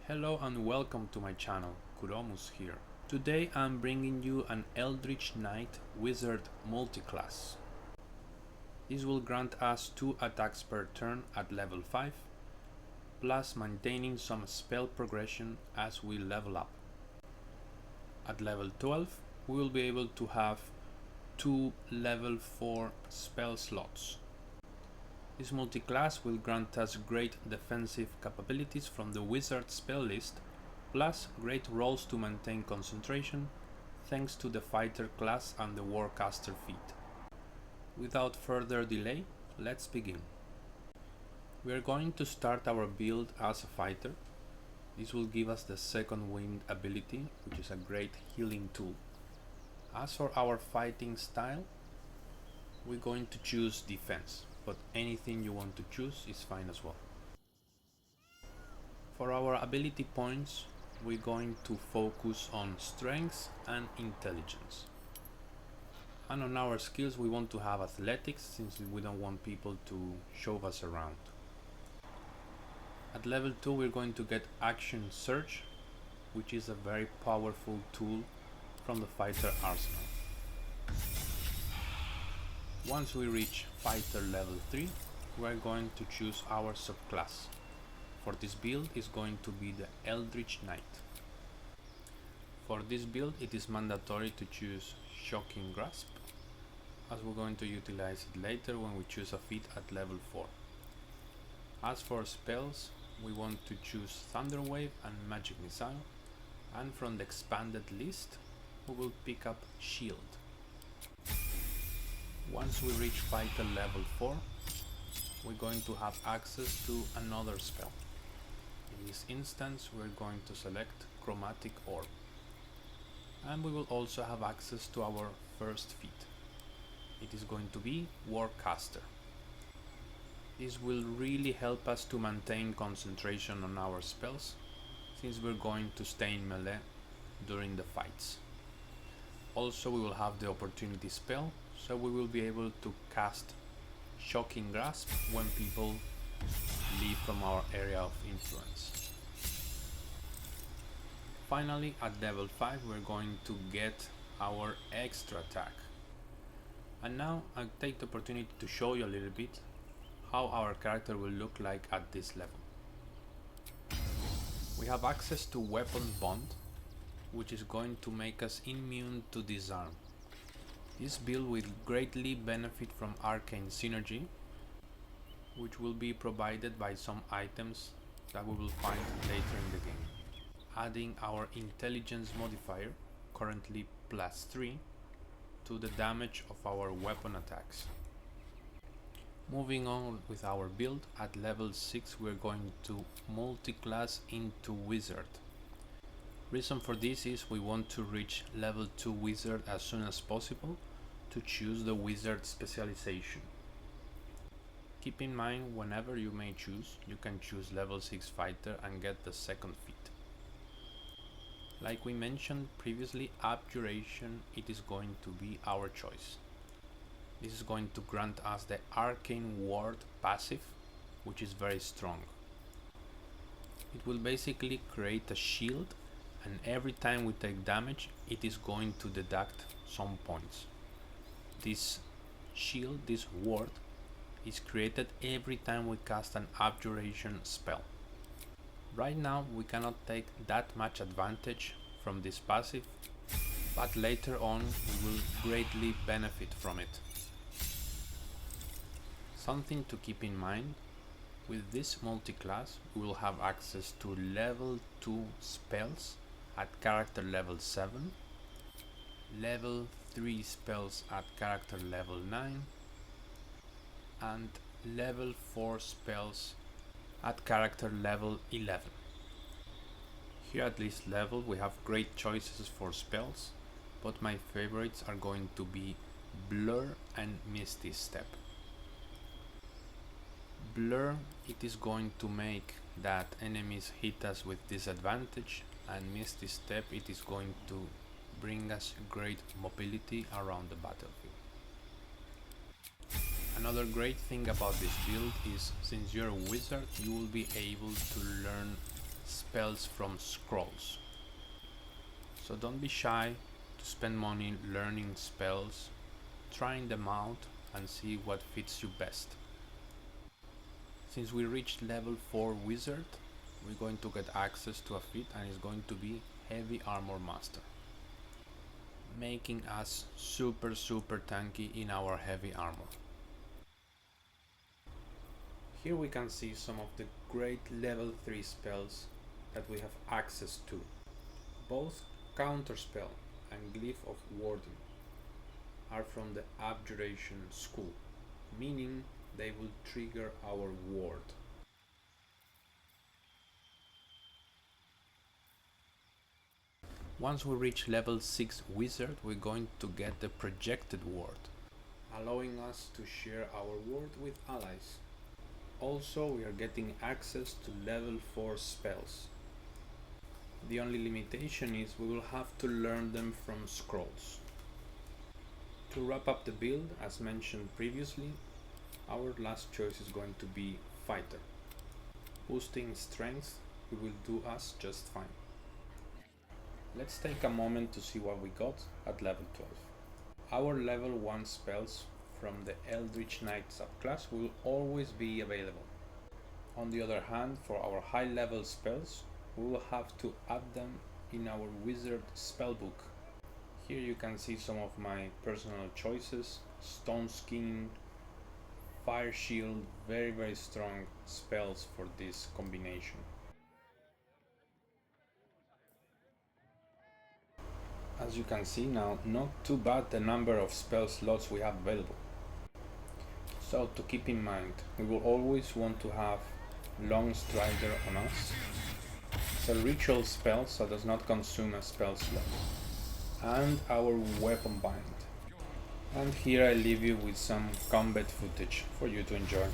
Hello and welcome to my channel, Khuromus here. Today I'm bringing you an Eldritch Knight Wizard multiclass. This will grant us 2 attacks per turn at level 5, plus maintaining some spell progression as we level up. At level 12 we will be able to have 2 level 4 spell slots. This multiclass will grant us great defensive capabilities from the wizard spell list, plus great rolls to maintain concentration thanks to the fighter class and the warcaster feat. Without further delay, let's begin. We are going to start our build as a fighter. This will give us the second wind ability, which is a great healing tool. As for our fighting style, we're going to choose defense, but anything you want to choose is fine as well. For our ability points, we're going to focus on strength and intelligence. And on our skills we want to have athletics, since we don't want people to shove us around. At level 2 we're going to get action surge, which is a very powerful tool from the fighter arsenal. Once we reach fighter level 3, we are going to choose our subclass. For this build is going to be the Eldritch Knight. For this build it is mandatory to choose Shocking Grasp, as we're going to utilize it later when we choose a feat at level 4. As for spells, we want to choose Thunder Wave and Magic Missile, and from the expanded list we will pick up Shield. Once we reach fighter level 4, we're going to have access to another spell. In this instance we're going to select Chromatic Orb, and we will also have access to our first feat. It is going to be Warcaster. This will really help us to maintain concentration on our spells, since we're going to stay in melee during the fights. Also we will have the opportunity spell, so we will be able to cast Shocking Grasp when people leave from our area of influence. Finally, at level 5 we're going to get our extra attack. And now I'll take the opportunity to show you a little bit how our character will look like at this level. We have access to Weapon Bond, which is going to make us immune to disarm. This build will greatly benefit from arcane synergy, which will be provided by some items that we will find later in the game. Adding our intelligence modifier, currently +3, to the damage of our weapon attacks. Moving on with our build, at level 6 we're going to multiclass into wizard. Reason for this is we want to reach level 2 wizard as soon as possible to choose the wizard specialization. Keep in mind, whenever you may choose, you can choose level 6 fighter and get the second feat. Like we mentioned previously, abjuration, it is going to be our choice. This is going to grant us the arcane ward passive, which is very strong. It will basically create a shield, and every time we take damage it is going to deduct some points. This shield, this ward, is created every time we cast an abjuration spell. Right now we cannot take that much advantage from this passive, but later on we will greatly benefit from it. Something to keep in mind: with this multiclass we will have access to level 2 spells at character level 7, level 3 spells at character level 9, and level 4 spells at character level 11. Here at this level we have great choices for spells, but my favorites are going to be Blur and Misty Step. Blur, it is going to make that enemies hit us with disadvantage, and Misty Step, it is going to bring us great mobility around the battlefield. Another great thing about this build is, since you're a wizard, you will be able to learn spells from scrolls. So don't be shy to spend money learning spells, trying them out and see what fits you best. Since we reached level 4 wizard, we're going to get access to a feat and it's going to be heavy armor master, making us super tanky in our heavy armor. Here we can see some of the great level 3 spells that we have access to. Both Counterspell and Glyph of Warding are from the Abjuration school, meaning they will trigger our ward. Once we reach level 6 wizard, we're going to get the projected ward, allowing us to share our ward with allies. Also, we are getting access to level 4 spells. The only limitation is we will have to learn them from scrolls. To wrap up the build, as mentioned previously, our last choice is going to be Fighter. Boosting strength will do us just fine. Let's take a moment to see what we got at level 12. Our level 1 spells from the Eldritch Knight subclass will always be available. On the other hand, for our high level spells, we will have to add them in our wizard spellbook. Here you can see some of my personal choices: Stone Skin, Fire Shield, very strong spells for this combination. As you can see now, not too bad the number of spell slots we have available. So to keep in mind, we will always want to have Long Strider on us. It's a ritual spell, so does not consume a spell slot. And our Weapon Bind. And here I leave you with some combat footage for you to enjoy.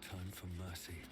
Time for mercy.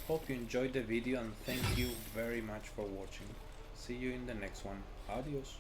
Hope you enjoyed the video and thank you very much for watching. See you in the next one. Adios.